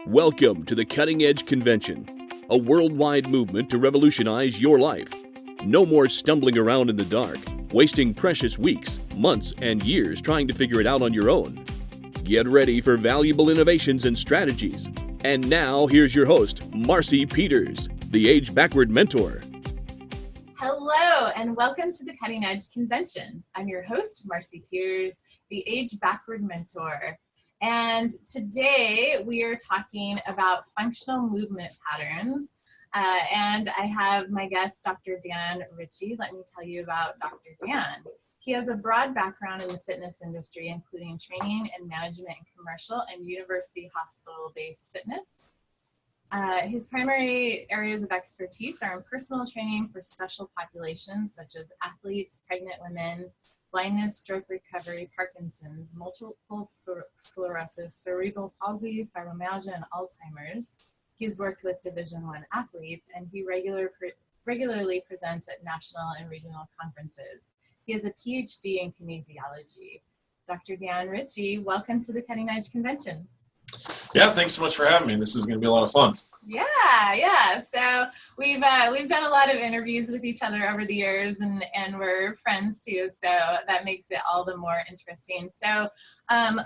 Welcome to the Cutting Edge Convention, a worldwide movement to revolutionize your life. No more stumbling around in the dark, wasting precious weeks, months, and years trying to figure it out on your own. Get ready for valuable innovations and strategies. And now, here's your host, Marcy Peters, the Age Backward Mentor. Hello, and welcome to the Cutting Edge Convention. I'm your host, Marcy Peters, the Age Backward Mentor. And today we are talking about functional movement patterns. And I have my guest, Dr. Dan Ritchie. Let me tell you about Dr. Dan. He has a broad background in the fitness industry, including training and management in commercial and university hospital-based fitness. His primary areas of expertise are in personal training for special populations such as athletes, pregnant women, blindness, stroke recovery, Parkinson's, multiple sclerosis, cerebral palsy, fibromyalgia, and Alzheimer's. He's worked with Division I athletes, and he regularly presents at national and regional conferences. He has a PhD in kinesiology. Dr. Dan Ritchie, welcome to the Cutting Edge Convention. Yeah, thanks so much for having me. This is going to be a lot of fun. Yeah. So we've done a lot of interviews with each other over the years, and we're friends too. So that makes it all the more interesting. So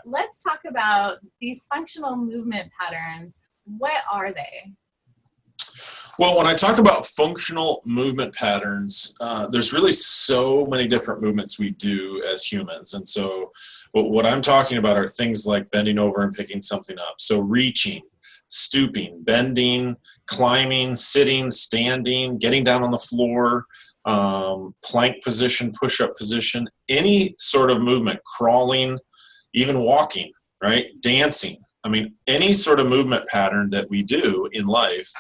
let's talk about these functional movement patterns. What are they? Well, when I talk about functional movement patterns, there's really so many different movements we do as humans. And so what I'm talking about are things like bending over and picking something up. So reaching, stooping, bending, climbing, sitting, standing, getting down on the floor, plank position, push-up position, any sort of movement, crawling, even walking, right? Dancing. I mean, any sort of movement pattern that we do in life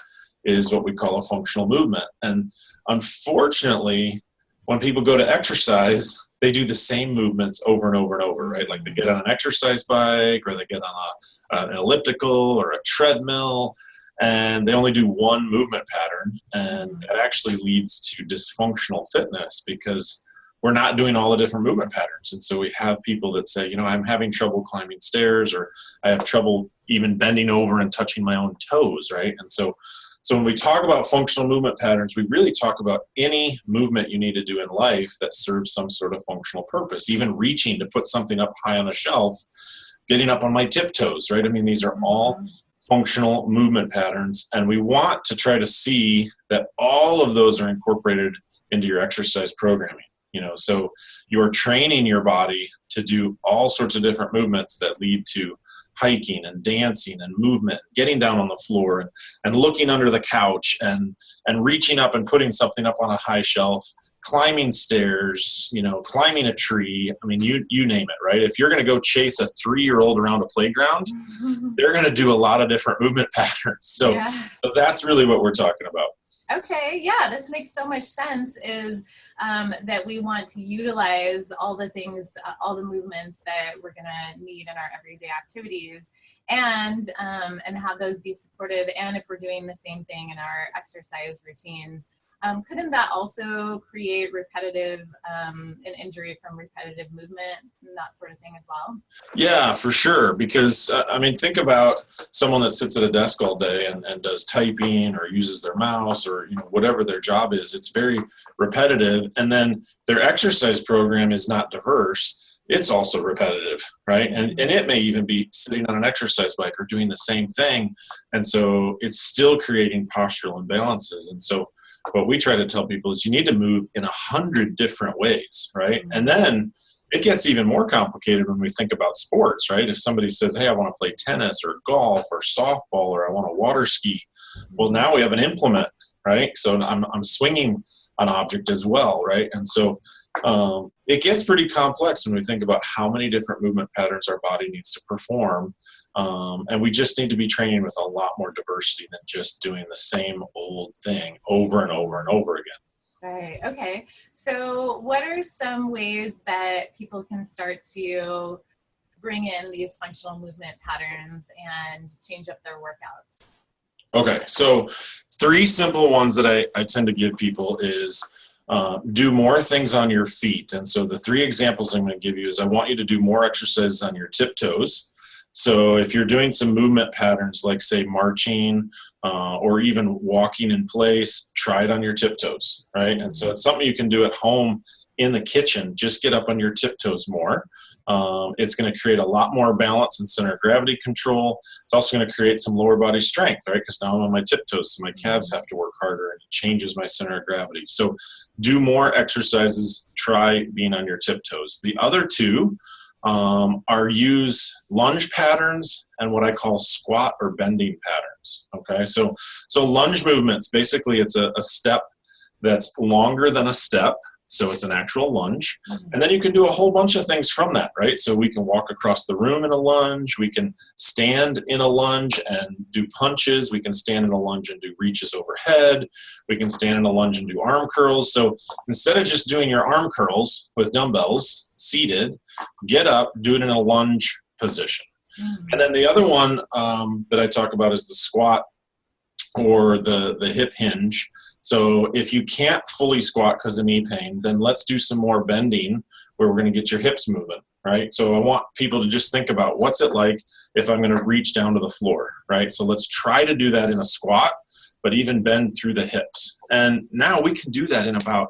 is what we call a functional movement. And unfortunately, when people go to exercise, they do the same movements over and over and over, right? Like they get on an exercise bike, or they get on an elliptical or a treadmill, and they only do one movement pattern. And it actually leads to dysfunctional fitness because we're not doing all the different movement patterns. And so we have people that say, I'm having trouble climbing stairs, or I have trouble even bending over and touching my own toes, right? And so when we talk about functional movement patterns, we really talk about any movement you need to do in life that serves some sort of functional purpose, even reaching to put something up high on a shelf, getting up on my tiptoes, right? I mean, these are all functional movement patterns, and we want to try to see that all of those are incorporated into your exercise programming. So you're training your body to do all sorts of different movements that lead to hiking and dancing and movement, getting down on the floor and looking under the couch and reaching up and putting something up on a high shelf, climbing stairs, climbing a tree. I mean, you name it, right? If you're going to go chase a 3-year-old around a playground, they're going to do a lot of different movement patterns. So that's really what we're talking about. Okay, yeah, this makes so much sense, is that we want to utilize all the things, all the movements that we're going to need in our everyday activities, and have those be supportive. And if we're doing the same thing in our exercise routines, couldn't that also create repetitive, an injury from repetitive movement and that sort of thing as well? Yeah, for sure. Because, think about someone that sits at a desk all day and does typing or uses their mouse or, whatever their job is. It's very repetitive. And then their exercise program is not diverse. It's also repetitive, right? And it may even be sitting on an exercise bike or doing the same thing. And so it's still creating postural imbalances. And so what we try to tell people is you need to move in 100 different ways, right? And then it gets even more complicated when we think about sports, right? If somebody says, hey, I want to play tennis or golf or softball, or I want to water ski. Well, now we have an implement, right? So I'm swinging an object as well, right? And so it gets pretty complex when we think about how many different movement patterns our body needs to perform. And we just need to be training with a lot more diversity than just doing the same old thing over and over and over again. Right. Okay. So what are some ways that people can start to bring in these functional movement patterns and change up their workouts? Okay. So 3 simple ones that I tend to give people is do more things on your feet. And so the 3 examples I'm going to give you is I want you to do more exercises on your tiptoes. So if you're doing some movement patterns like, say, marching or even walking in place, try it on your tiptoes, right? And so it's something you can do at home in the kitchen. Just get up on your tiptoes more. It's going to create a lot more balance and center of gravity control. It's also going to create some lower body strength, right? Because now I'm on my tiptoes, so my calves have to work harder, and it changes my center of gravity. So do more exercises. Try being on your tiptoes. The other two are use lunge patterns and what I call squat or bending patterns. Okay, so lunge movements, basically it's a step that's longer than a step. So it's an actual lunge. And then you can do a whole bunch of things from that, right? So we can walk across the room in a lunge. We can stand in a lunge and do punches. We can stand in a lunge and do reaches overhead. We can stand in a lunge and do arm curls. So instead of just doing your arm curls with dumbbells seated, get up, do it in a lunge position. And then the other one that I talk about is the squat or the hip hinge. So if you can't fully squat because of knee pain, then let's do some more bending where we're going to get your hips moving, right? So I want people to just think about what's it like if I'm going to reach down to the floor, right? So let's try to do that in a squat, but even bend through the hips. And now we can do that in about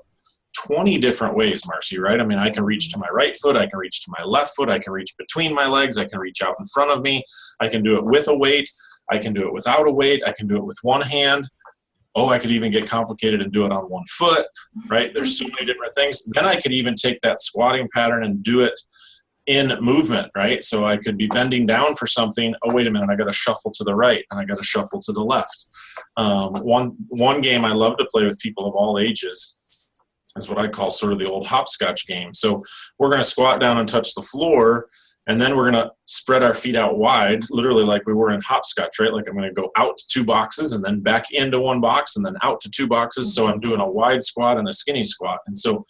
20 different ways, Marcy, right? I mean, I can reach to my right foot, I can reach to my left foot, I can reach between my legs, I can reach out in front of me, I can do it with a weight, I can do it without a weight, I can do it with one hand. Oh, I could even get complicated and do it on one foot, right? There's so many different things. Then I could even take that squatting pattern and do it in movement, right? So I could be bending down for something. Oh, wait a minute, I got to shuffle to the right and I got to shuffle to the left. One game I love to play with people of all ages is what I call sort of the old hopscotch game. So we're going to squat down and touch the floor, and then we're going to spread our feet out wide, literally like we were in hopscotch, right? Like I'm going to go out to 2 boxes and then back into 1 box and then out to 2 boxes. So I'm doing a wide squat and a skinny squat. And so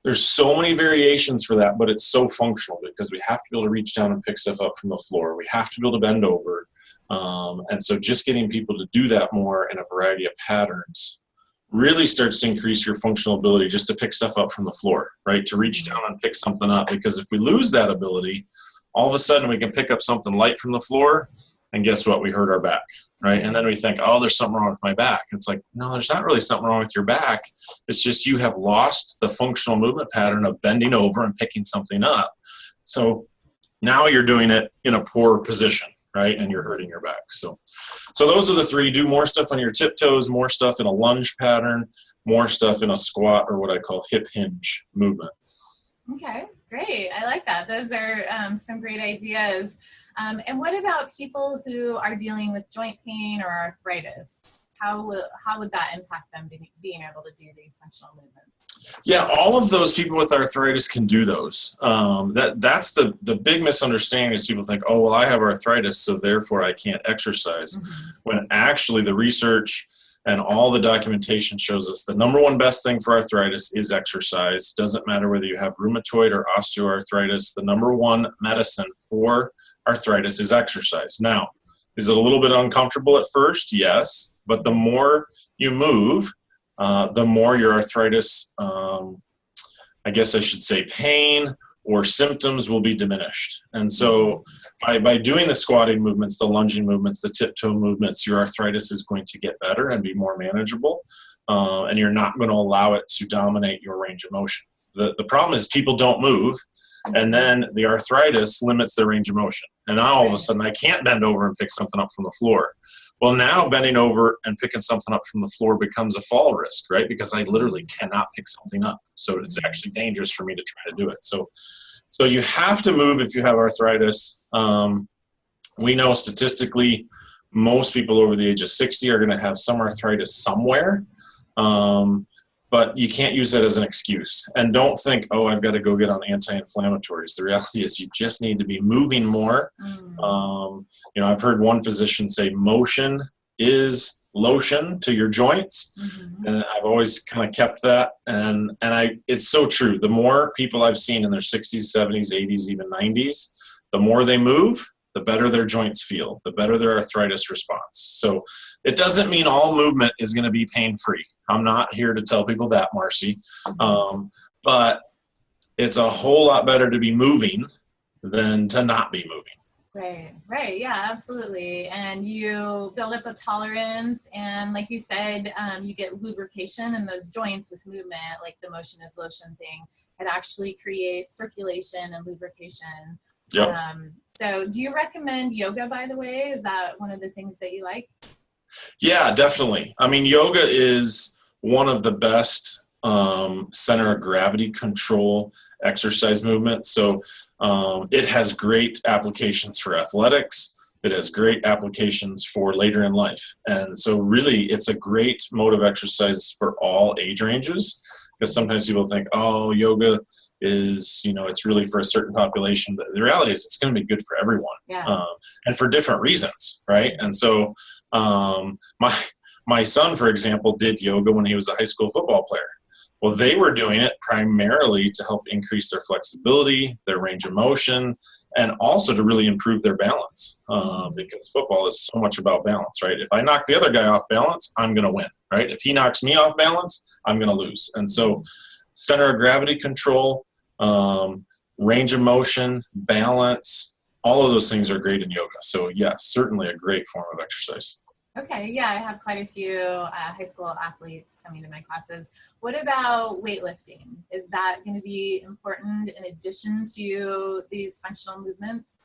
there's so many variations for that, but it's so functional because we have to be able to reach down and pick stuff up from the floor. We have to be able to bend over. And so just getting people to do that more in a variety of patterns really starts to increase your functional ability just to pick stuff up from the floor, right? To reach down and pick something up. Because if we lose that ability, all of a sudden we can pick up something light from the floor, and guess what? We hurt our back, right? And then we think, oh, there's something wrong with my back. It's like, no, there's not really something wrong with your back. It's just you have lost the functional movement pattern of bending over and picking something up. So now you're doing it in a poor position, right? And you're hurting your back. So those are the 3. Do more stuff on your tiptoes, more stuff in a lunge pattern, more stuff in a squat or what I call hip hinge movement. Okay, great. I like that. Those are some great ideas. And what about people who are dealing with joint pain or arthritis? How would that impact them being able to do these functional movements? Yeah, all of those people with arthritis can do those. That's the big misunderstanding is people think, oh, well, I have arthritis, so therefore I can't exercise. When actually the research and all the documentation shows us the number one best thing for arthritis is exercise. Doesn't matter whether you have rheumatoid or osteoarthritis. The number one medicine for arthritis is exercise. Now, is it a little bit uncomfortable at first? Yes. But the more you move, the more your arthritis, I guess I should say pain or symptoms will be diminished. And so by doing the squatting movements, the lunging movements, the tiptoe movements, your arthritis is going to get better and be more manageable. And you're not going to allow it to dominate your range of motion. The problem is people don't move, and then the arthritis limits their range of motion. And now all of a sudden I can't bend over and pick something up from the floor. Well, now bending over and picking something up from the floor becomes a fall risk, right? Because I literally cannot pick something up. So it's actually dangerous for me to try to do it. So you have to move if you have arthritis. We know statistically most people over the age of 60 are going to have some arthritis somewhere. But you can't use that as an excuse. And don't think, oh, I've got to go get on anti-inflammatories. The reality is you just need to be moving more. I've heard one physician say motion is lotion to your joints. And I've always kind of kept that. And it's so true. The more people I've seen in their 60s, 70s, 80s, even 90s, the more they move, the better their joints feel, the better their arthritis response. So it doesn't mean all movement is going to be pain-free. I'm not here to tell people that, Marcy. But it's a whole lot better to be moving than to not be moving. Right. Yeah, absolutely. And you build up a tolerance, and like you said, you get lubrication in those joints with movement, like the motion is lotion thing. It actually creates circulation and lubrication. Yep. So do you recommend yoga, by the way? Is that one of the things that you like? Yeah, definitely. I mean, yoga is one of the best center of gravity control exercise movements. So it has great applications for athletics. It has great applications for later in life. And so really, it's a great mode of exercise for all age ranges, because sometimes people think, oh, yoga is, it's really for a certain population. But the reality is it's going to be good for everyone, and for different reasons, right? And so my son, for example, did yoga when he was a high school football player. Well, they were doing it primarily to help increase their flexibility, their range of motion, and also to really improve their balance, because football is so much about balance, right? If I knock the other guy off balance, I'm going to win, right? If he knocks me off balance, I'm going to lose. And so center of gravity control, range of motion, balance, all of those things are great in yoga. So yes, certainly a great form of exercise. Okay, yeah, I have quite a few high school athletes coming to my classes. What about weightlifting? Is that going to be important in addition to these functional movements?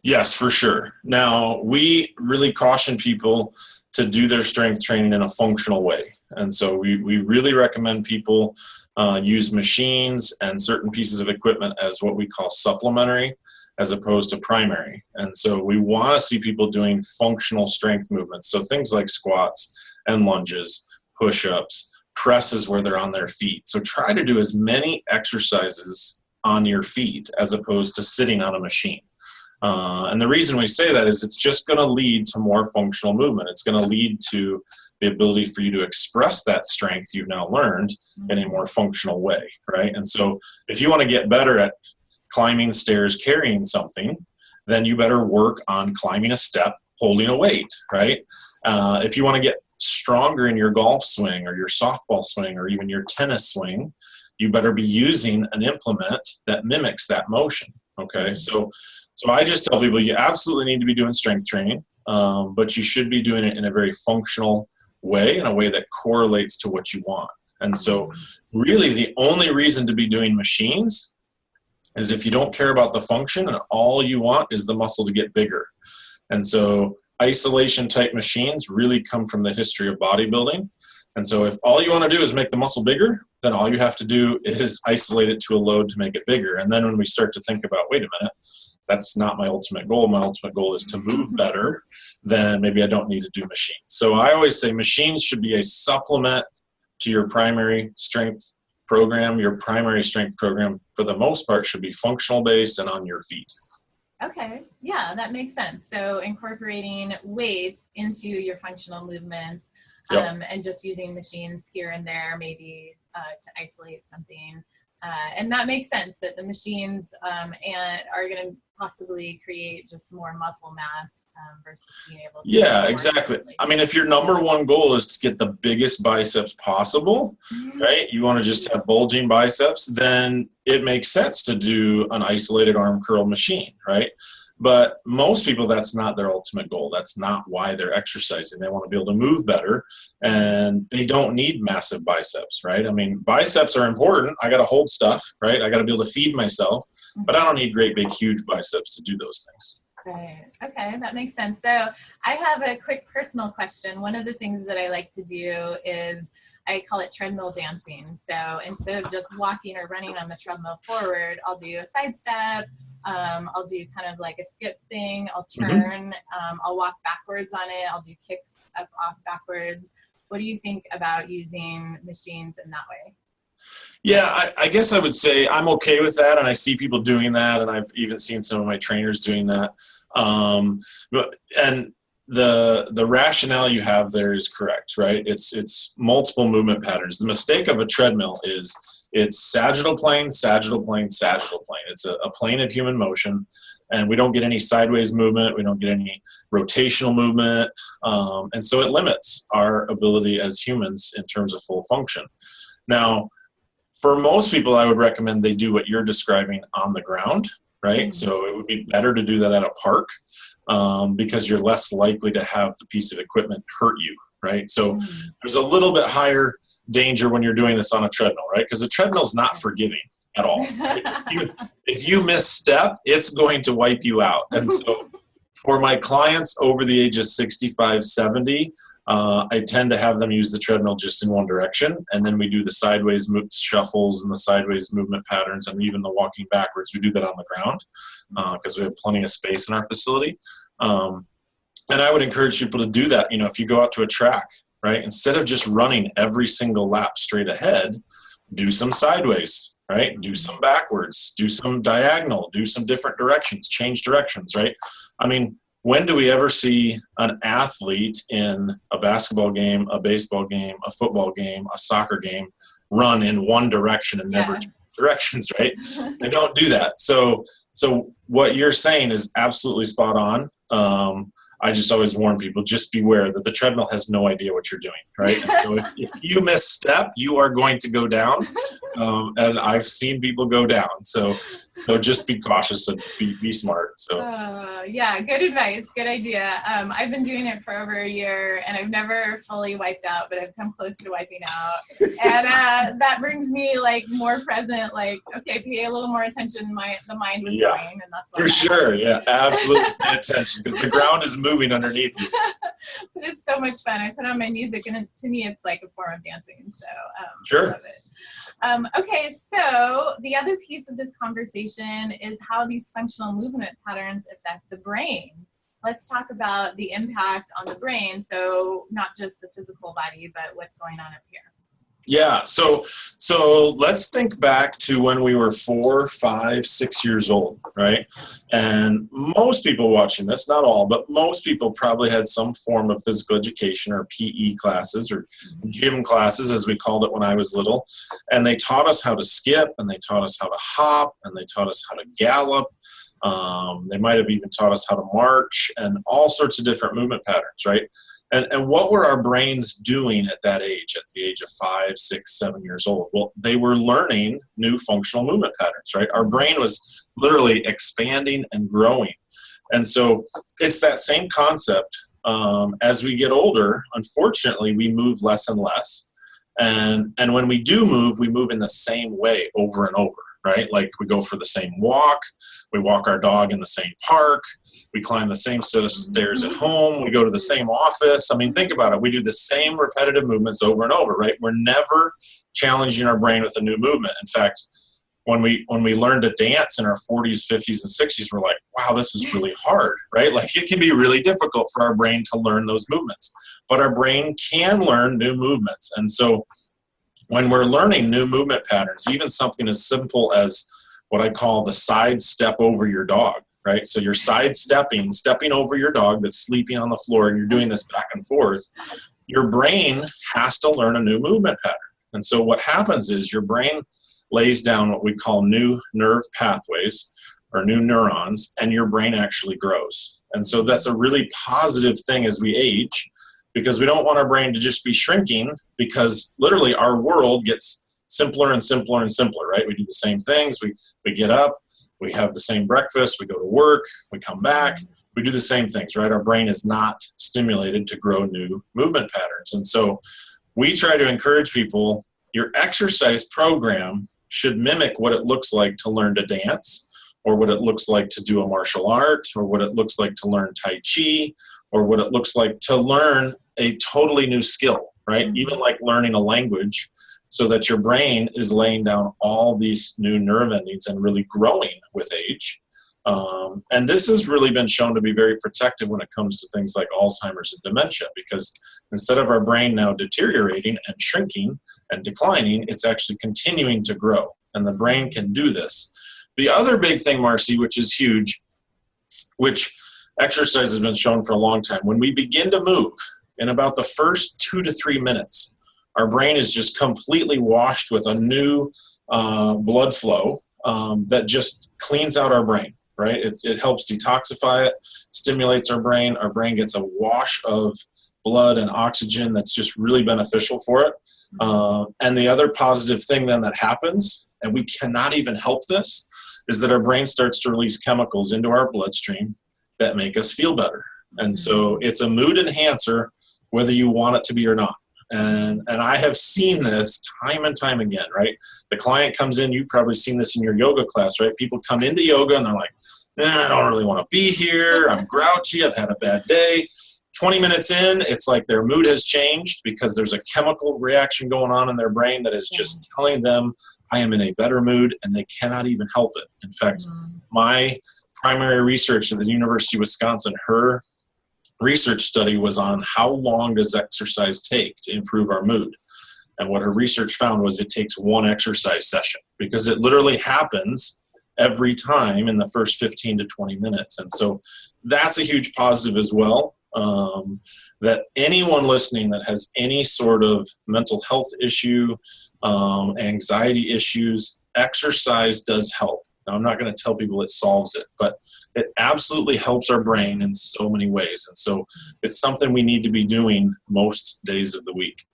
Yes, for sure. Now, we really caution people to do their strength training in a functional way. And so we really recommend people use machines and certain pieces of equipment as what we call supplementary, as opposed to primary. And so we want to see people doing functional strength movements. So things like squats and lunges, push-ups, presses where they're on their feet. So try to do as many exercises on your feet as opposed to sitting on a machine. And the reason we say that is it's just going to lead to more functional movement. It's going to lead to the ability for you to express that strength you've now learned in a more functional way, right? And so if you want to get better at climbing stairs carrying something, then you better work on climbing a step holding a weight, right? If you want to get stronger in your golf swing or your softball swing or even your tennis swing, you better be using an implement that mimics that motion, okay? So I just tell people you absolutely need to be doing strength training, but you should be doing it in a very functional way, in a way that correlates to what you want. And so really the only reason to be doing machines is if you don't care about the function and all you want is the muscle to get bigger. And so isolation type machines really come from the history of bodybuilding. And so if all you want to do is make the muscle bigger, then all you have to do is isolate it to a load to make it bigger. And then when we start to think about, wait a minute, that's not my ultimate goal. My ultimate goal is to move better, then maybe I don't need to do machines. So I always say machines should be a supplement to your primary strength program. Your primary strength program, for the most part, should be functional based and on your feet. Okay, yeah, that makes sense. So incorporating weights into your functional movements, and just using machines here and there, maybe to isolate something. And that makes sense that the machines and are going to possibly create just more muscle mass versus being able to. Yeah, exactly. I mean, if your number one goal is to get the biggest biceps possible, right? You want to just have bulging biceps, then it makes sense to do an isolated arm curl machine, right? But most people, that's not their ultimate goal. That's not why they're exercising. They want to be able to move better, and they don't need massive biceps, right? I mean, biceps are important. I got to hold stuff, right? I got to be able to feed myself, but I don't need great, big, huge biceps to do those things. Right. Okay, that makes sense. So I have a quick personal question. One of the things that I like to do is I call it treadmill dancing. So instead of just walking or running on the treadmill forward, I'll do a side step. I'll do kind of like a skip thing. I'll turn. I'll walk backwards on it. I'll do kicks up, off, backwards. What do you think about using machines in that way? Yeah, I guess I would say I'm okay with that, and I see people doing that, and I've even seen some of my trainers doing that. And the rationale you have there is correct, right? It's multiple movement patterns. The mistake of a treadmill is it's sagittal plane, sagittal plane, sagittal plane. It's a plane of human motion, and we don't get any sideways movement. We don't get any rotational movement. And so it limits our ability as humans in terms of full function. Now, for most people, I would recommend they do what you're describing on the ground. right? So it would be better to do that at a park because you're less likely to have the piece of equipment hurt you, right? So there's a little bit higher danger when you're doing this on a treadmill, right? Because a treadmill is not forgiving at all. Right? If you misstep, it's going to wipe you out. And so for my clients over the age of 65, 70, I tend to have them use the treadmill just in one direction. And then we do the sideways shuffles and the sideways movement patterns and even the walking backwards. We do that on the ground because we have plenty of space in our facility. And I would encourage people to do that. You know, if you go out to a track, right, instead of just running every single lap straight ahead, do some sideways, right? Do some backwards, do some diagonal, do some different directions, change directions, right? I mean, when do we ever see an athlete in a basketball game, a baseball game, a football game, a soccer game run in one direction and never change directions, right? They don't do that. So what you're saying is absolutely spot on. I just always warn people, just beware that the treadmill has no idea what you're doing, right? And so if you misstep, you are going to go down. And I've seen people go down. So just be cautious and be smart. So yeah, good advice. Good idea. I've been doing it for over a year and I've never fully wiped out, but I've come close to wiping out. And that brings me like more present, like, okay, pay a little more attention. The mind was going, and that's what for sure. Yeah, absolutely. Pay attention because the ground is moving underneath you. But it's so much fun. I put on my music and to me, it's like a form of dancing. So sure. I love it. Okay, so the other piece of this conversation is how these functional movement patterns affect the brain. Let's talk about the impact on the brain. So not just the physical body, but what's going on up here. Yeah, so let's think back to when we were 4, 5, 6 years old, right? And most people watching this, not all, but most people probably had some form of physical education or PE classes or gym classes, as we called it when I was little. And they taught us how to skip, and they taught us how to hop, and they taught us how to gallop. They might have even taught us how to march and all sorts of different movement patterns, right? And what were our brains doing at that age, at the age of 5, 6, 7 years old? Well, they were learning new functional movement patterns, right? Our brain was literally expanding and growing. And so it's that same concept. As we get older, unfortunately, we move less and less. And when we do move, we move in the same way over and over, right? Like we go for the same walk, we walk our dog in the same park, we climb the same set of stairs at home, we go to the same office. I mean, think about it. We do the same repetitive movements over and over, right? We're never challenging our brain with a new movement. In fact, when we learn to dance in our 40s, 50s, and 60s, we're like, wow, this is really hard, right? Like it can be really difficult for our brain to learn those movements, but our brain can learn new movements. And so when we're learning new movement patterns, even something as simple as what I call the side step over your dog, right? So you're stepping over your dog that's sleeping on the floor, and you're doing this back and forth. Your brain has to learn a new movement pattern. And so what happens is your brain lays down what we call new nerve pathways or new neurons, and your brain actually grows. And so that's a really positive thing as we age, because we don't want our brain to just be shrinking, because literally our world gets simpler and simpler and simpler, right? We do the same things. We get up, we have the same breakfast, we go to work, we come back, we do the same things, right? Our brain is not stimulated to grow new movement patterns. And so we try to encourage people, your exercise program should mimic what it looks like to learn to dance, or what it looks like to do a martial art, or what it looks like to learn Tai Chi, or what it looks like to learn a totally new skill, right? Mm-hmm. Even like learning a language, so that your brain is laying down all these new nerve endings and really growing with age. And this has really been shown to be very protective when it comes to things like Alzheimer's and dementia, because instead of our brain now deteriorating and shrinking and declining, it's actually continuing to grow, and the brain can do this. The other big thing, Marcy, which is huge, which exercise has been shown for a long time, when we begin to move, in about the first 2 to 3 minutes, our brain is just completely washed with a new blood flow that just cleans out our brain, right? It helps detoxify it, stimulates our brain. Our brain gets a wash of blood and oxygen that's just really beneficial for it. And the other positive thing then that happens, and we cannot even help this, is that our brain starts to release chemicals into our bloodstream that make us feel better. And so it's a mood enhancer, whether you want it to be or not. And I have seen this time and time again, right? The client comes in, you've probably seen this in your yoga class, right? People come into yoga and they're like, I don't really want to be here. I'm grouchy. I've had a bad day. 20 minutes in, it's like their mood has changed because there's a chemical reaction going on in their brain that is just telling them I am in a better mood, and they cannot even help it. In fact, my primary research at the University of Wisconsin, her research study was on how long does exercise take to improve our mood. And what her research found was it takes one exercise session, because it literally happens every time in the first 15 to 20 minutes. And so that's a huge positive as well, that anyone listening that has any sort of mental health issue, anxiety issues, exercise does help. Now, I'm not going to tell people it solves it, but it absolutely helps our brain in so many ways. And so it's something we need to be doing most days of the week.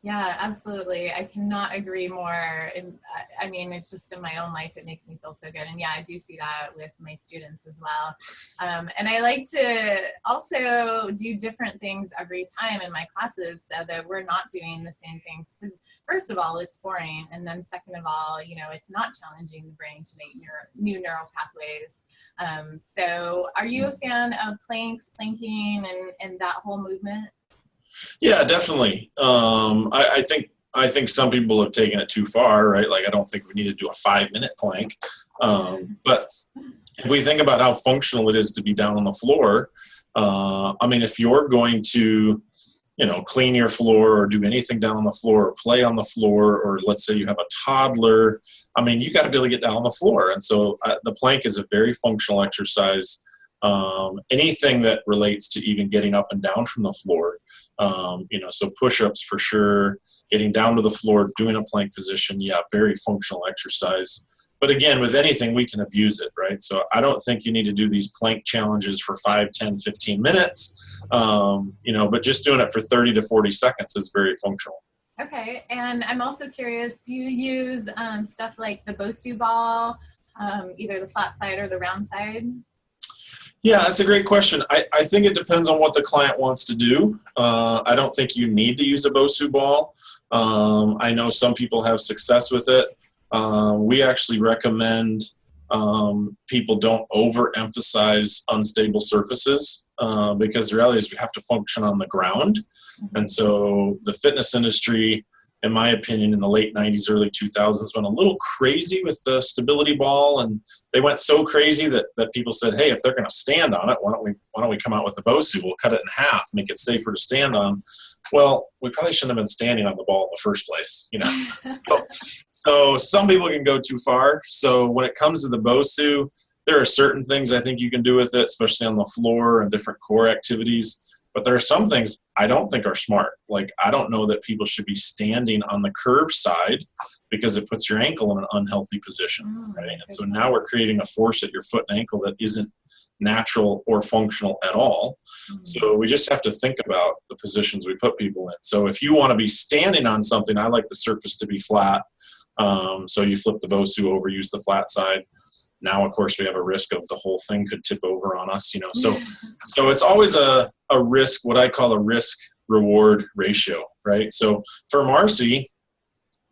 Yeah, absolutely. I cannot agree more. And I mean, it's just in my own life, it makes me feel so good. And yeah, I do see that with my students as well. And I like to also do different things every time in my classes so that we're not doing the same things. Because first of all, it's boring. And then second of all, it's not challenging the brain to make new neural pathways. So are you a fan of planking and that whole movement? Yeah, definitely. I think some people have taken it too far, right? Like, I don't think we need to do a 5-minute plank. But if we think about how functional it is to be down on the floor, if you're going to, clean your floor or do anything down on the floor or play on the floor, or let's say you have a toddler, you got to be able to get down on the floor. And so the plank is a very functional exercise. Anything that relates to even getting up and down from the floor, so push-ups for sure, getting down to the floor, doing a plank position, very functional exercise. But again, with anything, we can abuse it, right? So I don't think you need to do these plank challenges for 5, 10, 15 minutes, but just doing it for 30 to 40 seconds is very functional. Okay, and I'm also curious, do you use stuff like the BOSU ball, either the flat side or the round side? Yeah, that's a great question. I think it depends on what the client wants to do. I don't think you need to use a BOSU ball. I know some people have success with it. We actually recommend people don't overemphasize unstable surfaces because the reality is we have to function on the ground. And so the fitness industry, in my opinion, in the late 90s, early 2000s, went a little crazy with the stability ball, and they went so crazy that people said, hey, if they're going to stand on it, why don't we come out with the BOSU? We'll cut it in half, make it safer to stand on. Well, we probably shouldn't have been standing on the ball in the first place, So some people can go too far. So when it comes to the BOSU, there are certain things I think you can do with it, especially on the floor and different core activities. But there are some things I don't think are smart. Like, I don't know that people should be standing on the curved side because it puts your ankle in an unhealthy position, right? And so now we're creating a force at your foot and ankle that isn't natural or functional at all. So we just have to think about the positions we put people in. So if you want to be standing on something, I like the surface to be flat. So you flip the BOSU over, use the flat side. Now, of course, we have a risk of the whole thing could tip over on us, So it's always a risk, what I call a risk-reward ratio, right? So for Marcy, it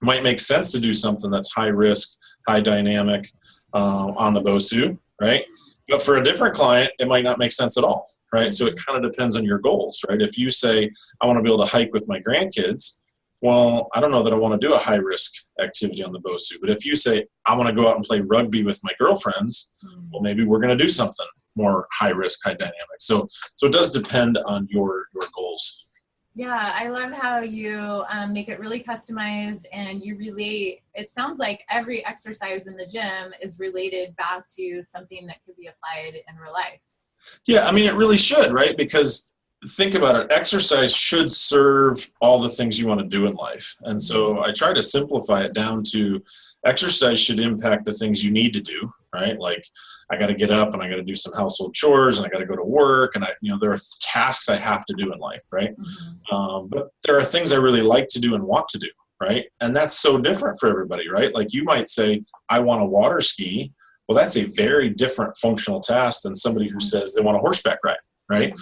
might make sense to do something that's high risk, high dynamic on the BOSU, right? But for a different client, it might not make sense at all, right? So it kind of depends on your goals, right? If you say, I want to be able to hike with my grandkids, well, I don't know that I want to do a high-risk activity on the BOSU. But if you say, I want to go out and play rugby with my girlfriends, well, maybe we're going to do something more high-risk, high-dynamic. So it does depend on your goals. Yeah, I love how you make it really customized, and you relate. It sounds like every exercise in the gym is related back to something that could be applied in real life. Yeah, it really should, right? Because think about it, exercise should serve all the things you want to do in life. And so I try to simplify it down to exercise should impact the things you need to do, right? Like, I got to get up and I got to do some household chores and I got to go to work, and there are tasks I have to do in life, right? But there are things I really like to do and want to do, right? And that's so different for everybody, right? Like, you might say, I want to water ski. Well, that's a very different functional task than somebody who says they want a horseback ride, right?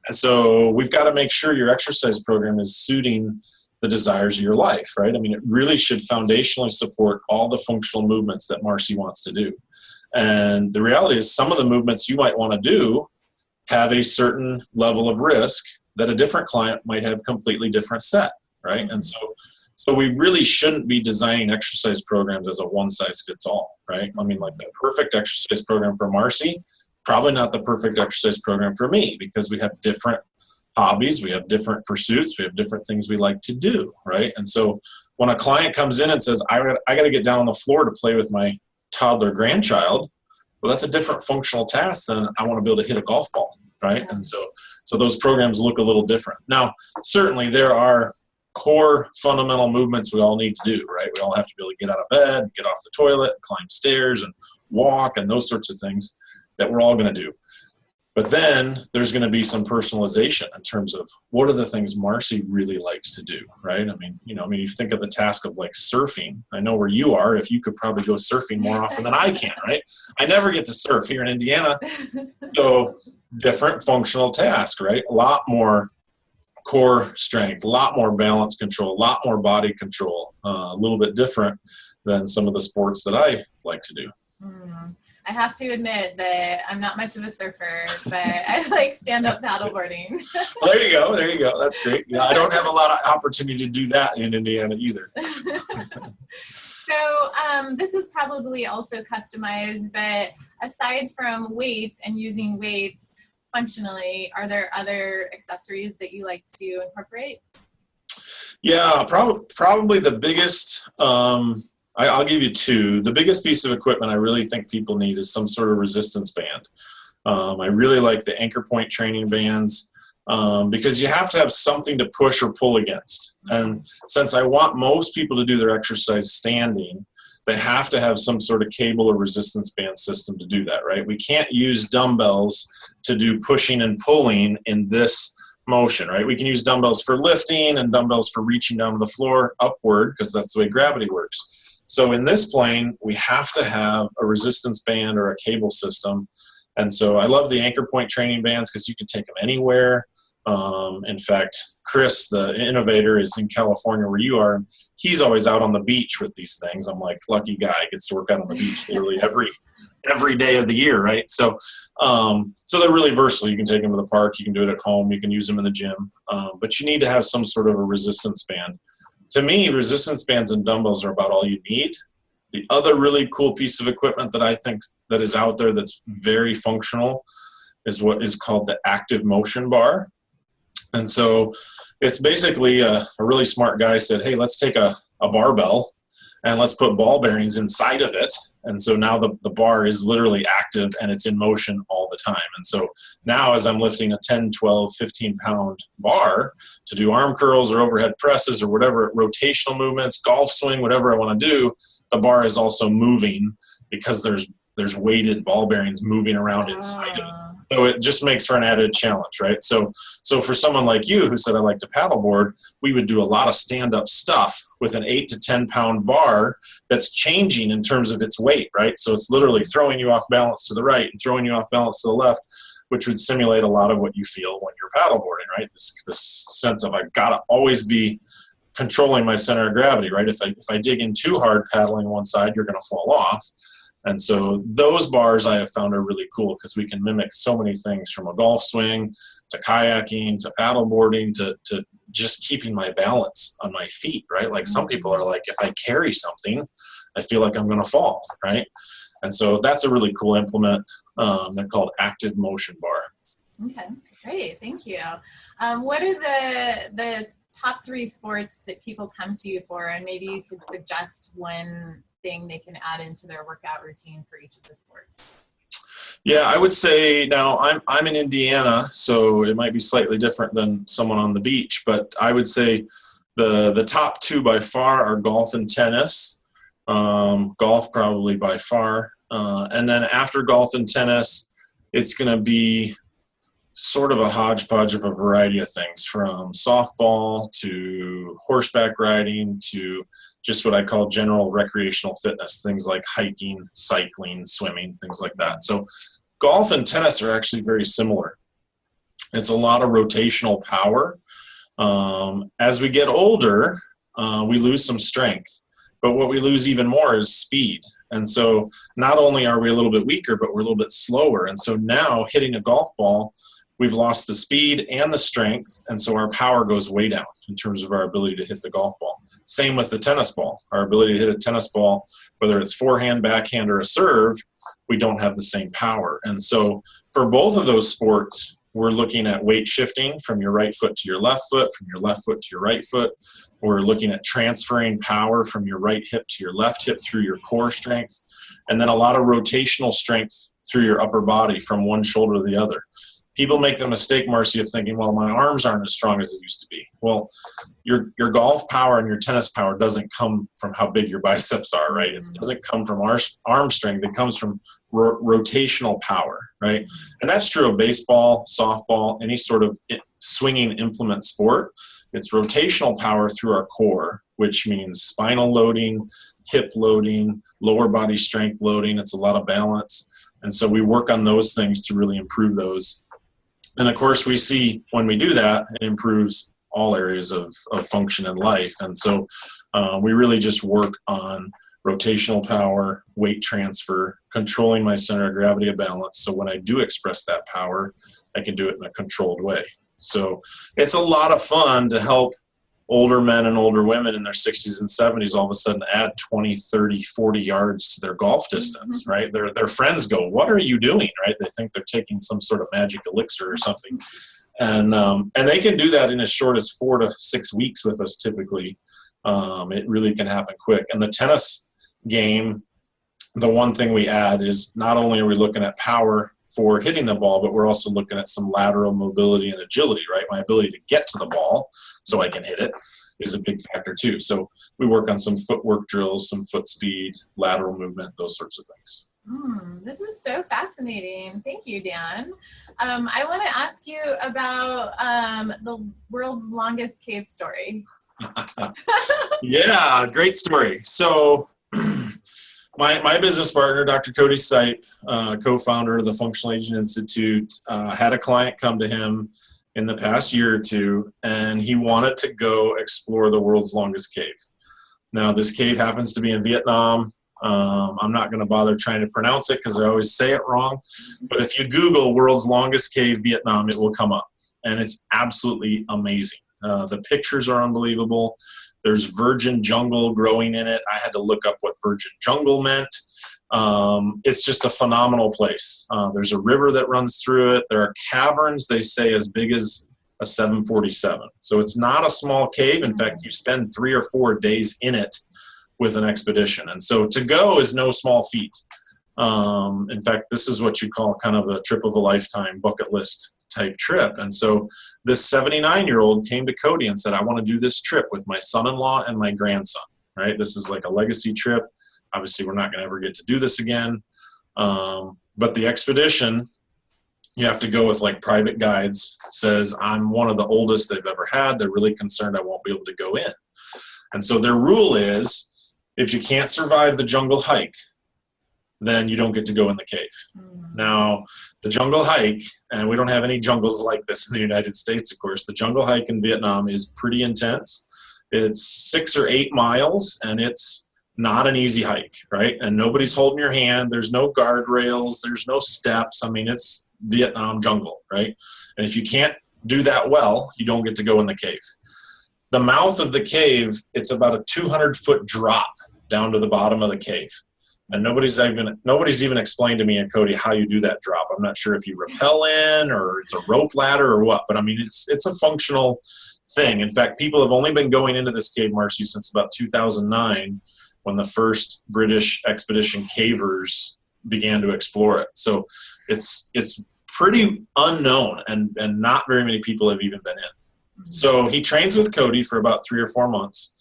And so we've got to make sure your exercise program is suiting the desires of your life, right? I mean, it really should foundationally support all the functional movements that Marcy wants to do. And the reality is some of the movements you might want to do have a certain level of risk that a different client might have completely different set, right? And so we really shouldn't be designing exercise programs as a one size fits all, right? I mean, like the perfect exercise program for Marcy, probably not the perfect exercise program for me, because we have different hobbies, we have different pursuits, we have different things we like to do, right? And so when a client comes in and says, I got to get down on the floor to play with my toddler grandchild, well, that's a different functional task than I want to be able to hit a golf ball, right? And so those programs look a little different. Now, certainly there are core fundamental movements we all need to do, right? We all have to be able to get out of bed, get off the toilet, climb stairs and walk and those sorts of things that we're all going to do. But then there's going to be some personalization in terms of what are the things Marcy really likes to do, right? I mean, you think of the task of like surfing. I know where you are. If you could probably go surfing more often than I can, right? I never get to surf here in Indiana. So different functional task, right? A lot more core strength, a lot more balance control, a lot more body control, a little bit different than some of the sports that I like to do. I have to admit that I'm not much of a surfer, but I like stand-up paddleboarding. Well, there you go. That's great. I don't have a lot of opportunity to do that in Indiana either. So this is probably also customized, but aside from weights and using weights functionally, are there other accessories that you like to incorporate? Yeah, probably the biggest, I'll give you two. The biggest piece of equipment I really think people need is some sort of resistance band. I really like the anchor point training bands because you have to have something to push or pull against. And since I want most people to do their exercise standing, they have to have some sort of cable or resistance band system to do that, right? We can't use dumbbells to do pushing and pulling in this motion, right? We can use dumbbells for lifting and dumbbells for reaching down to the floor upward because that's the way gravity works. So in this plane, we have to have a resistance band or a cable system. And so I love the anchor point training bands because you can take them anywhere. In fact, Chris, the innovator, is in California where you are. He's always out on the beach with these things. I'm like, lucky guy, gets to work out on the beach literally every day of the year, right? So they're really versatile. You can take them to the park. You can do it at home. You can use them in the gym. But you need to have some sort of a resistance band. To me, resistance bands and dumbbells are about all you need. The other really cool piece of equipment that I think that is out there that's very functional is what is called the active motion bar. And so it's basically a really smart guy said, hey, let's take a barbell and let's put ball bearings inside of it. And so now the bar is literally active and it's in motion all the time. And so now as I'm lifting a 10, 12, 15-pound bar to do arm curls or overhead presses or whatever, rotational movements, golf swing, whatever I want to do, the bar is also moving because there's weighted ball bearings moving around inside of it. So it just makes for an added challenge, right? So for someone like you who said I like to paddleboard, we would do a lot of stand-up stuff with an 8 to 10-pound bar that's changing in terms of its weight, right? So it's literally throwing you off balance to the right and throwing you off balance to the left, which would simulate a lot of what you feel when you're paddleboarding, right? This sense of I've got to always be controlling my center of gravity, right? If I dig in too hard paddling one side, you're going to fall off. And so those bars I have found are really cool because we can mimic so many things from a golf swing to kayaking to paddleboarding to just keeping my balance on my feet, right? Like some people are like, if I carry something, I feel like I'm going to fall, right? And so that's a really cool implement. They're called active motion bar. Okay, great. Thank you. What are the top 3 sports that people come to you for? And maybe you could suggest one thing they can add into their workout routine for each of the sports. Yeah, I would say now I'm in Indiana, so it might be slightly different than someone on the beach, but I would say the top 2 by far are golf and tennis. Golf probably by far. And then after golf and tennis, it's going to be sort of a hodgepodge of a variety of things from softball to to horseback riding to just what I call general recreational fitness, things like hiking, cycling, swimming, things like that. So golf and tennis are actually very similar. It's a lot of rotational power. As we get older, we lose some strength, but what we lose even more is speed. And so not only are we a little bit weaker, but we're a little bit slower. And so now hitting a golf ball, we've lost the speed and the strength, and so our power goes way down in terms of our ability to hit the golf ball. Same with the tennis ball. Our ability to hit a tennis ball, whether it's forehand, backhand, or a serve, we don't have the same power. And so for both of those sports, we're looking at weight shifting from your right foot to your left foot, from your left foot to your right foot. We're looking at transferring power from your right hip to your left hip through your core strength, and then a lot of rotational strength through your upper body from one shoulder to the other. People make the mistake, Marcy, of thinking, well, my arms aren't as strong as they used to be. Well, your golf power and your tennis power doesn't come from how big your biceps are, right? It doesn't come from arm strength. It comes from rotational power, right? And that's true of baseball, softball, any sort of swinging implement sport. It's rotational power through our core, which means spinal loading, hip loading, lower body strength loading. It's a lot of balance. And so we work on those things to really improve those. And of course, we see when we do that, it improves all areas of function in life. And so we really just work on rotational power, weight transfer, controlling my center of gravity of balance. So when I do express that power, I can do it in a controlled way. So it's a lot of fun to help older men and older women in their 60s and 70s all of a sudden add 20, 30, 40 yards to their golf distance, right? Their friends go, what are you doing, right? They think they're taking some sort of magic elixir or something. And they can do that in as short as 4 to 6 weeks with us typically. It really can happen quick. And the tennis game, the one thing we add is not only are we looking at power for hitting the ball, but we're also looking at some lateral mobility and agility, right? My ability to get to the ball so I can hit it is a big factor too. So we work on some footwork drills, some foot speed, lateral movement, those sorts of things. This is so fascinating. Thank you, Dan. I want to ask you about the world's longest cave story. Yeah, great story. So my business partner, Dr. Cody Sipe, co-founder of the Functional Aging Institute, had a client come to him in the past year or two, and he wanted to go explore the world's longest cave. Now, this cave happens to be in Vietnam. I'm not going to bother trying to pronounce it because I always say it wrong. But if you Google world's longest cave Vietnam, it will come up. And it's absolutely amazing. The pictures are unbelievable. There's virgin jungle growing in it. I had to look up what virgin jungle meant. It's just a phenomenal place. There's a river that runs through it. There are caverns, they say, as big as a 747. So it's not a small cave. In fact, you spend 3 or 4 days in it with an expedition. And so to go is no small feat. In fact, this is what you call kind of a trip of a lifetime bucket list type trip. And so this 79-year-old came to Cody and said, I want to do this trip with my son-in-law and my grandson, right? This is like a legacy trip. Obviously, we're not going to ever get to do this again. But the expedition, you have to go with like private guides, says I'm one of the oldest they've ever had. They're really concerned I won't be able to go in. And so their rule is, if you can't survive the jungle hike, then you don't get to go in the cave. Now, the jungle hike, and we don't have any jungles like this in the United States, of course, the jungle hike in Vietnam is pretty intense. It's 6 or 8 miles, and it's not an easy hike, right? And nobody's holding your hand. There's no guardrails. There's no steps. I mean, it's Vietnam jungle, right? And if you can't do that well, you don't get to go in the cave. The mouth of the cave, it's about a 200-foot drop down to the bottom of the cave. And nobody's even explained to me and Cody how you do that drop. I'm not sure if you rappel in or it's a rope ladder or what, but I mean, it's a functional thing. In fact, people have only been going into this cave, Marcy, since about 2009 when the first British expedition cavers began to explore it. So it's pretty unknown and not very many people have even been in. So he trains with Cody for about 3 or 4 months.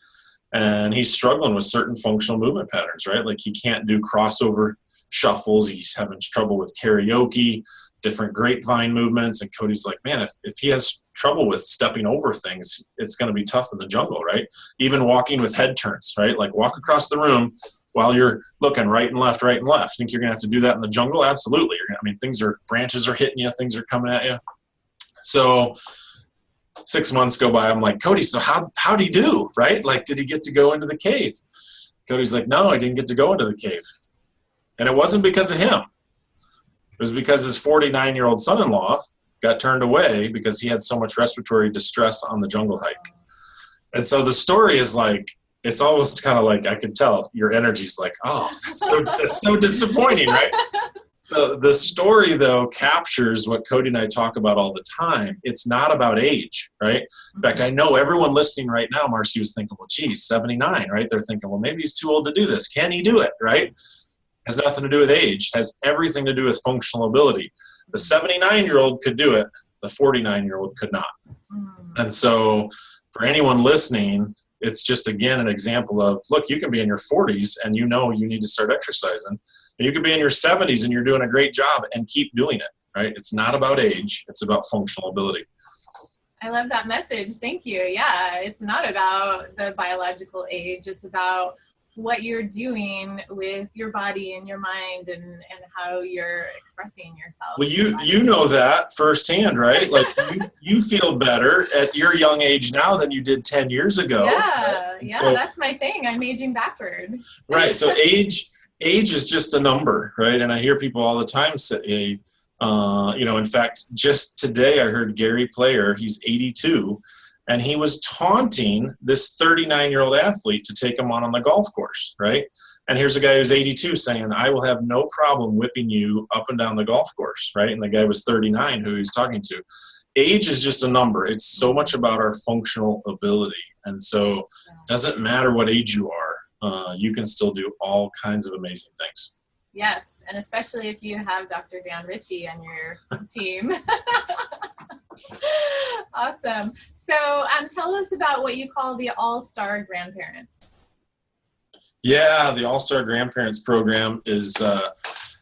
And he's struggling with certain functional movement patterns, right? Like he can't do crossover shuffles. He's having trouble with karaoke, different grapevine movements. And Cody's like, man, if he has trouble with stepping over things, it's going to be tough in the jungle, right? Even walking with head turns, right? Like walk across the room while you're looking right and left. Think you're going to have to do that in the jungle? Absolutely. Branches are hitting you, things are coming at you. So 6 months go by. I'm like, Cody, so how'd he do, right? Like, did he get to go into the cave? Cody's like, no, I didn't get to go into the cave. And it wasn't because of him. It was because his 49-year-old son-in-law got turned away because he had so much respiratory distress on the jungle hike. And so the story is like, it's almost kind of like, I could tell your energy's like, oh, that's so disappointing, right? The story, though, captures what Cody and I talk about all the time. It's not about age, right? In fact, I know everyone listening right now, Marcy was thinking, well, geez, 79, right? They're thinking, well, maybe he's too old to do this. Can he do it, right? Has nothing to do with age. Has everything to do with functional ability. The 79-year-old could do it. The 49-year-old could not. And so for anyone listening, it's just, again, an example of, look, you can be in your 40s and you know you need to start exercising. And you could be in your 70s and you're doing a great job and keep doing it, right? It's not about age. It's about functional ability. I love that message. Thank you. Yeah, it's not about the biological age. It's about what you're doing with your body and your mind and how you're expressing yourself. Well, you know that firsthand, right? Like you feel better at your young age now than you did 10 years ago. Yeah, right? yeah, So, that's my thing. I'm aging backward. right. So age is just a number, right? And I hear people all the time say, in fact, just today I heard Gary Player, he's 82, and he was taunting this 39-year-old athlete to take him on the golf course, right? And here's a guy who's 82 saying, I will have no problem whipping you up and down the golf course, right? And the guy was 39 who he's talking to. Age is just a number. It's so much about our functional ability. And so it doesn't matter what age you are, you can still do all kinds of amazing things. Yes, and especially if you have Dr. Dan Ritchie on your team. Awesome. So tell us about what you call the All-Star Grandparents. Yeah, the All-Star Grandparents program is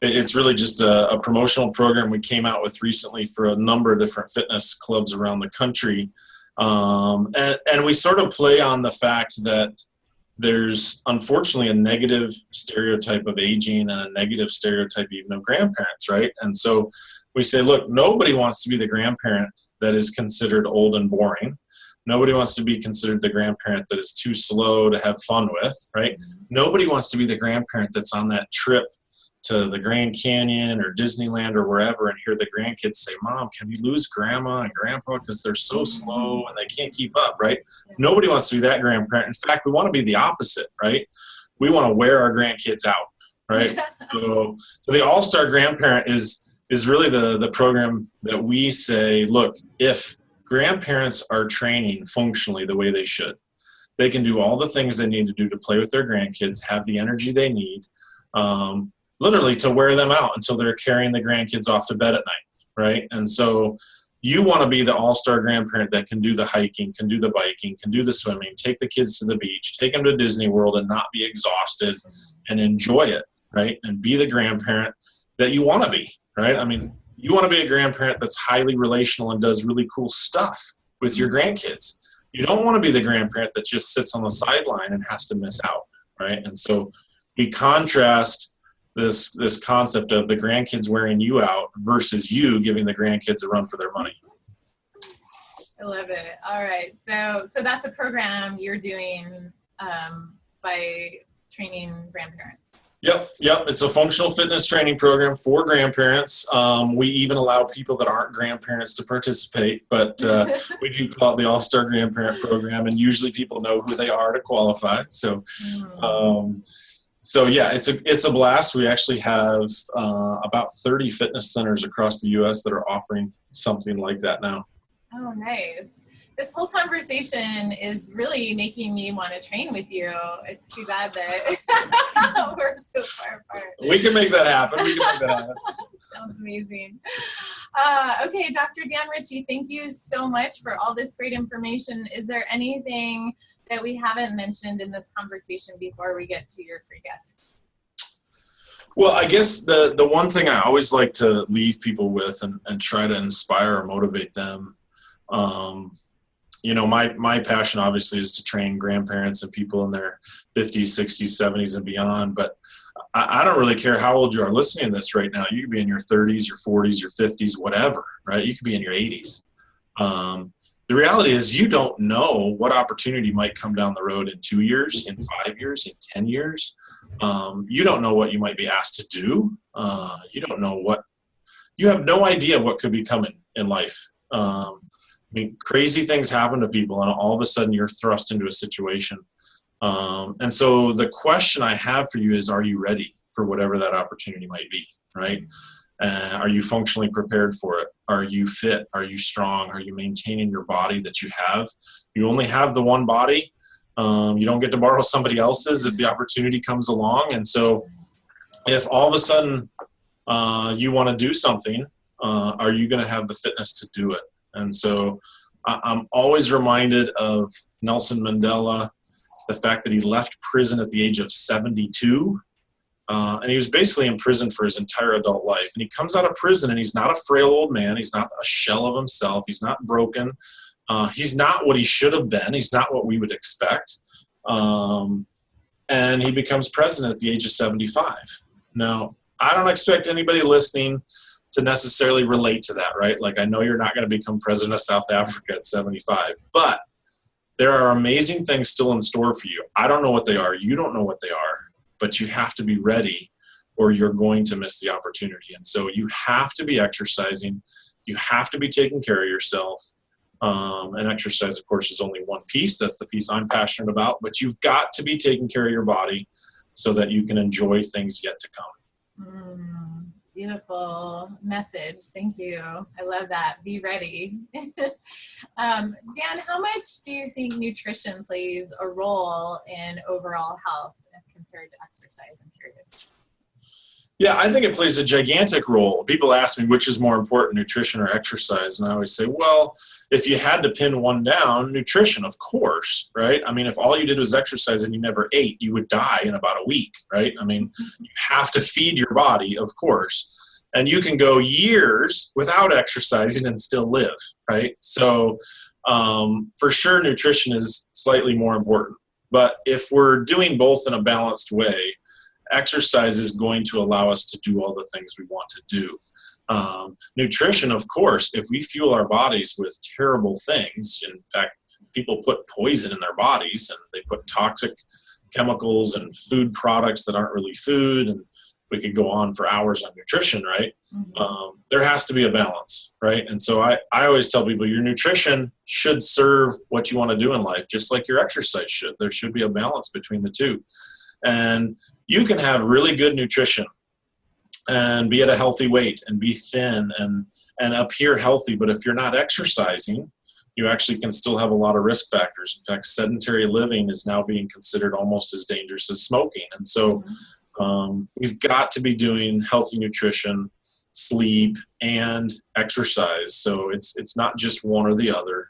it's really just a promotional program we came out with recently for a number of different fitness clubs around the country. And we sort of play on the fact that there's unfortunately a negative stereotype of aging and a negative stereotype even of grandparents, right? And so we say, look, nobody wants to be the grandparent that is considered old and boring. Nobody wants to be considered the grandparent that is too slow to have fun with, right? Mm-hmm. Nobody wants to be the grandparent that's on that trip to the Grand Canyon or Disneyland or wherever and hear the grandkids say, Mom, can we lose grandma and grandpa because they're so slow and they can't keep up, right? Yeah. Nobody wants to be that grandparent. In fact, we want to be the opposite, right? We want to wear our grandkids out, right? So the All-Star Grandparent is really the program that we say, look, if grandparents are training functionally the way they should, they can do all the things they need to do to play with their grandkids, have the energy they need, literally to wear them out until they're carrying the grandkids off to bed at night, right? And so you want to be the all-star grandparent that can do the hiking, can do the biking, can do the swimming, take the kids to the beach, take them to Disney World and not be exhausted and enjoy it, right? And be the grandparent that you want to be, right? I mean, you want to be a grandparent that's highly relational and does really cool stuff with your grandkids. You don't want to be the grandparent that just sits on the sideline and has to miss out, right? And so we contrast this concept of the grandkids wearing you out versus you giving the grandkids a run for their money. I love it. All right. So that's a program you're doing by training grandparents. Yep. It's a functional fitness training program for grandparents. We even allow people that aren't grandparents to participate, but we do call it the All-Star Grandparent Program, and usually people know who they are to qualify. So yeah, it's a blast. We actually have about 30 fitness centers across the U.S. that are offering something like that now. Oh, nice. This whole conversation is really making me want to train with you. It's too bad that we're so far apart. We can make that happen. Sounds amazing. Okay, Dr. Dan Ritchie, thank you so much for all this great information. Is there anything that we haven't mentioned in this conversation before we get to your free gift? Well, I guess the one thing I always like to leave people with and try to inspire or motivate them, my passion obviously is to train grandparents and people in their 50s, 60s, 70s and beyond. But I don't really care how old you are listening to this right now. You could be in your 30s, your 40s, your 50s, whatever, right? You could be in your 80s. The reality is you don't know what opportunity might come down the road in 2 years, in 5 years, in 10 years. You don't know what you might be asked to do. You have no idea what could be coming in life. Crazy things happen to people, and all of a sudden you're thrust into a situation. And so the question I have for you is, are you ready for whatever that opportunity might be, right? Are you functionally prepared for it? Are you fit? Are you strong? Are you maintaining your body that you have? You only have the one body. You don't get to borrow somebody else's if the opportunity comes along. And so if all of a sudden you want to do something, are you going to have the fitness to do it? And so I'm always reminded of Nelson Mandela, the fact that he left prison at the age of 72. And he was basically in prison for his entire adult life. And he comes out of prison and he's not a frail old man. He's not a shell of himself. He's not broken. He's not what he should have been. He's not what we would expect. And he becomes president at the age of 75. Now, I don't expect anybody listening to necessarily relate to that, right? Like, I know you're not going to become president of South Africa at 75, but there are amazing things still in store for you. I don't know what they are. You don't know what they are, but you have to be ready or you're going to miss the opportunity. And so you have to be exercising. You have to be taking care of yourself. And exercise, of course, is only one piece. That's the piece I'm passionate about. But you've got to be taking care of your body so that you can enjoy things yet to come. Beautiful message. Thank you. I love that. Be ready. Dan, how much do you think nutrition plays a role in overall health compared to exercise? I'm curious. Yeah, I think it plays a gigantic role. People ask me which is more important, nutrition or exercise. And I always say, well, if you had to pin one down, nutrition, of course, right? I mean, if all you did was exercise and you never ate, you would die in about a week, right? I mean, you have to feed your body, of course. And you can go years without exercising and still live, right? So for sure, nutrition is slightly more important. But if we're doing both in a balanced way, exercise is going to allow us to do all the things we want to do. Nutrition, of course, if we fuel our bodies with terrible things, in fact, people put poison in their bodies and they put toxic chemicals and food products that aren't really food, and we could go on for hours on nutrition, right? There has to be a balance, right? And so I always tell people your nutrition should serve what you want to do in life, just like your exercise should. There should be a balance between the two. And you can have really good nutrition and be at a healthy weight and be thin and appear healthy. But if you're not exercising, you actually can still have a lot of risk factors. In fact, sedentary living is now being considered almost as dangerous as smoking. And so we've got to be doing healthy nutrition, sleep, and exercise. So it's not just one or the other.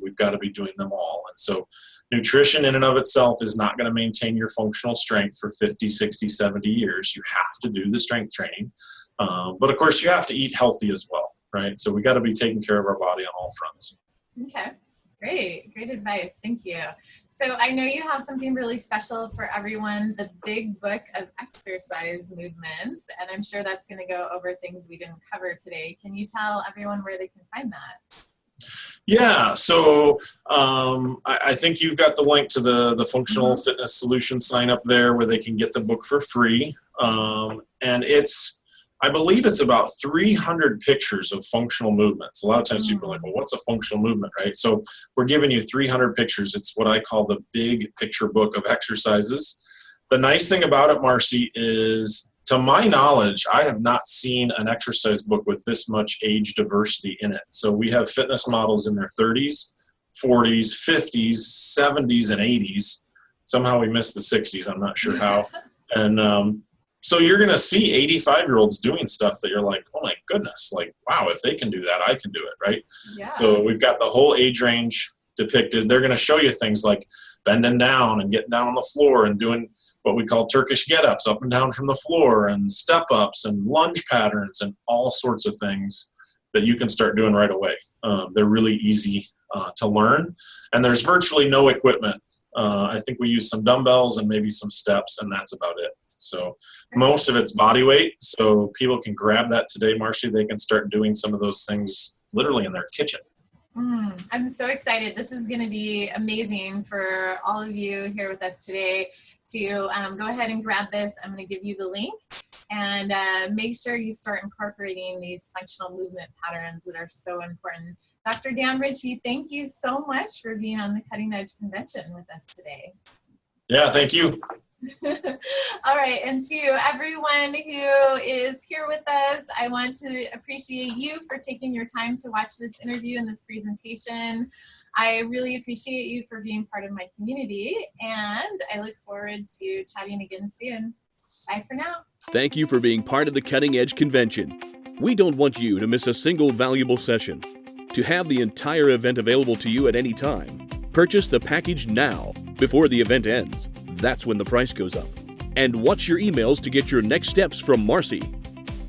We've got to be doing them all. And so nutrition in and of itself is not going to maintain your functional strength for 50, 60, 70 years. You have to do the strength training. But of course, you have to eat healthy as well, right? So we got to be taking care of our body on all fronts. Okay. Great advice. Thank you. So I know you have something really special for everyone, the Big Book of Exercise Movements, and I'm sure that's going to go over things we didn't cover today. Can you tell everyone where they can find that? Yeah, so I think you've got the link to the Functional Fitness Solutions sign up there where they can get the book for free. And I believe it's about 300 pictures of functional movements. A lot of times people are like, well, what's a functional movement, right? So we're giving you 300 pictures. It's what I call the big picture book of exercises. The nice thing about it, Marcy, is to my knowledge, I have not seen an exercise book with this much age diversity in it. So we have fitness models in their 30s, 40s, 50s, 70s, and 80s. Somehow we missed the 60s. I'm not sure how. And so you're going to see 85-year-olds doing stuff that you're like, oh my goodness, like, wow, if they can do that, I can do it, right? Yeah. So we've got the whole age range depicted. They're going to show you things like bending down and getting down on the floor and doing what we call Turkish get-ups, up and down from the floor, and step-ups and lunge patterns and all sorts of things that you can start doing right away. They're really easy to learn, and there's virtually no equipment. I think we use some dumbbells and maybe some steps, and that's about it. So most of it's body weight, so people can grab that today, Marcy. They can start doing some of those things literally in their kitchen. I'm so excited. This is going to be amazing for all of you here with us today to go ahead and grab this. I'm going to give you the link, and make sure you start incorporating these functional movement patterns that are so important. Dr. Dan Ritchie, thank you so much for being on the Cutting Edge Convention with us today. Yeah, thank you. All right, and to everyone who is here with us, I want to appreciate you for taking your time to watch this interview and this presentation. I really appreciate you for being part of my community, and I look forward to chatting again soon. Bye for now. Thank you for being part of the Cutting Edge Convention. We don't want you to miss a single valuable session. To have the entire event available to you at any time, purchase the package now before the event ends. That's when the price goes up. And watch your emails to get your next steps from Marcy.